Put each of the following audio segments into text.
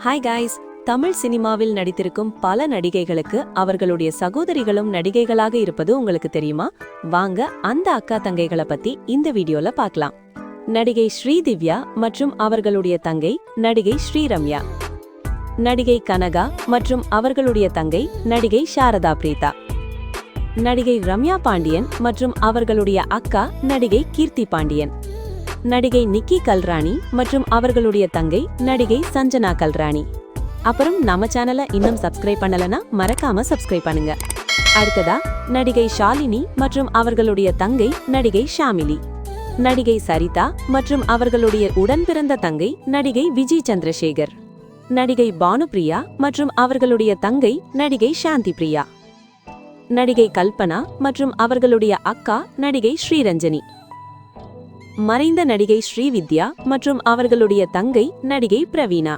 Hi guys, Tamil சினிமாவில் நடித்திருக்கும் பல நடிகைகளுக்கு அவர்களுடைய சகோதரிகளும் நடிகைகளாக இருப்பது உங்களுக்கு தெரியுமா? வாங்க அந்த அக்கா தங்கைகளை பத்தி இந்த வீடியோல பார்க்கலாம். நடிகை ஸ்ரீதிவ்யா மற்றும் அவர்களுடைய தங்கை நடிகை ஸ்ரீரம்யா, நடிகை கனகா மற்றும் அவர்களுடைய தங்கை நடிகை சாரதா பிரீதா, நடிகை ரம்யா பாண்டியன் மற்றும் அவர்களுடைய அக்கா நடிகை கீர்த்தி பாண்டியன், நடிகை நிக்கி கல்ராணி மற்றும் அவர்களுடைய தங்கை நடிகை சஞ்சனா கல்ராணி. அப்புறம் நம்ம சேனலை இன்னும் சப்ஸ்கிரைப் பண்ணலனா மறக்காம சப்ஸ்கிரைப் பண்ணுங்க. அடுத்ததா நடிகை ஷாலினி மற்றும் அவர்களுடைய தங்கை நடிகை ஷாமிலி, நடிகை சரிதா மற்றும் அவர்களுடைய உடன் பிறந்த தங்கை நடிகை விஜய் சந்திரசேகர், நடிகை பானுபிரியா மற்றும் அவர்களுடைய தங்கை நடிகை சாந்தி பிரியா, நடிகை கல்பனா மற்றும் அவர்களுடைய அக்கா நடிகை ஸ்ரீரஞ்சனி, மறைந்த நடிகை ஸ்ரீவித்யா மற்றும் அவர்களுடைய தங்கை நடிகை பிரவீனா,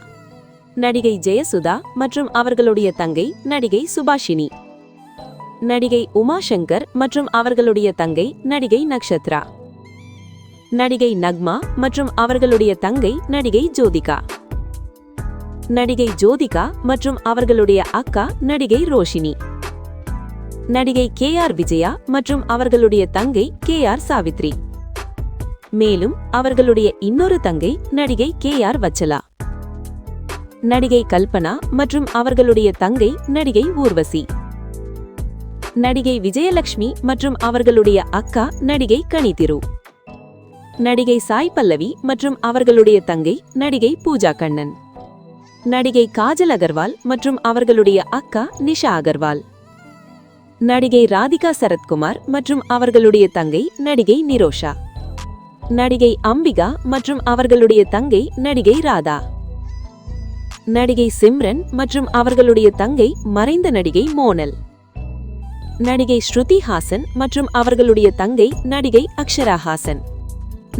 நடிகை ஜெயசுதா மற்றும் அவர்களுடைய தங்கை நடிகை சுபாஷினி, நடிகை உமாசங்கர் மற்றும் அவர்களுடைய தங்கை நடிகை நக்ஷத்ரா, நடிகை நக்மா மற்றும் அவர்களுடைய தங்கை நடிகை ஜோதிகா, நடிகை ஜோதிகா மற்றும் அவர்களுடைய அக்கா நடிகை ரோஷினி, நடிகை KR விஜயா மற்றும் அவர்களுடைய தங்கை KR சாவித்ரி, மேலும் அவர்களுடைய இன்னொரு தங்கை நடிகை KR வச்சலா, நடிகை கல்பனா மற்றும் அவர்களுடைய தங்கை நடிகை ஊர்வசி, நடிகை விஜயலட்சுமி மற்றும் அவர்களுடைய அக்கா நடிகை கனிதிரு, நடிகை சாய் பல்லவி மற்றும் அவர்களுடைய தங்கை நடிகை பூஜா கண்ணன், நடிகை காஜல் அகர்வால் மற்றும் அவர்களுடைய அக்கா நிஷா அகர்வால், நடிகை ராதிகா சரத்குமார் மற்றும் அவர்களுடைய தங்கை நடிகை நிரோஷா, நடிகை அம்பிகா மற்றும் அவர்களுடைய தங்கை நடிகை ராதா, நடிகை சிம்ரன் மற்றும் அவர்களுடைய தங்கை மறைந்த நடிகை மோனல், நடிகை ஸ்ருதி ஹாசன் மற்றும் அவர்களுடைய தங்கை நடிகை அக்ஷரா ஹாசன்,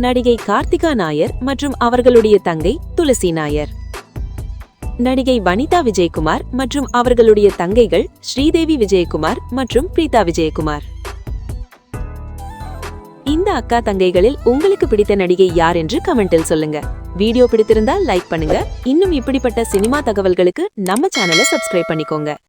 நடிகை கார்த்திகா நாயர் மற்றும் அவர்களுடைய தங்கை துளசி நாயர், நடிகை வனிதா விஜயகுமார் மற்றும் அவர்களுடைய தங்கைகள் ஸ்ரீதேவி விஜயகுமார் மற்றும் பிரீதா விஜயகுமார். இந்த அக்கா தங்கைகளில் உங்களுக்கு பிடித்த நடிகை யார் என்று கமெண்டில் சொல்லுங்க. வீடியோ பிடித்திருந்தால் லைக் பண்ணுங்க. இன்னும் இப்படிப்பட்ட சினிமா தகவல்களுக்கு நம்ம சேனலை சப்ஸ்கிரைப் பண்ணிக்கோங்க.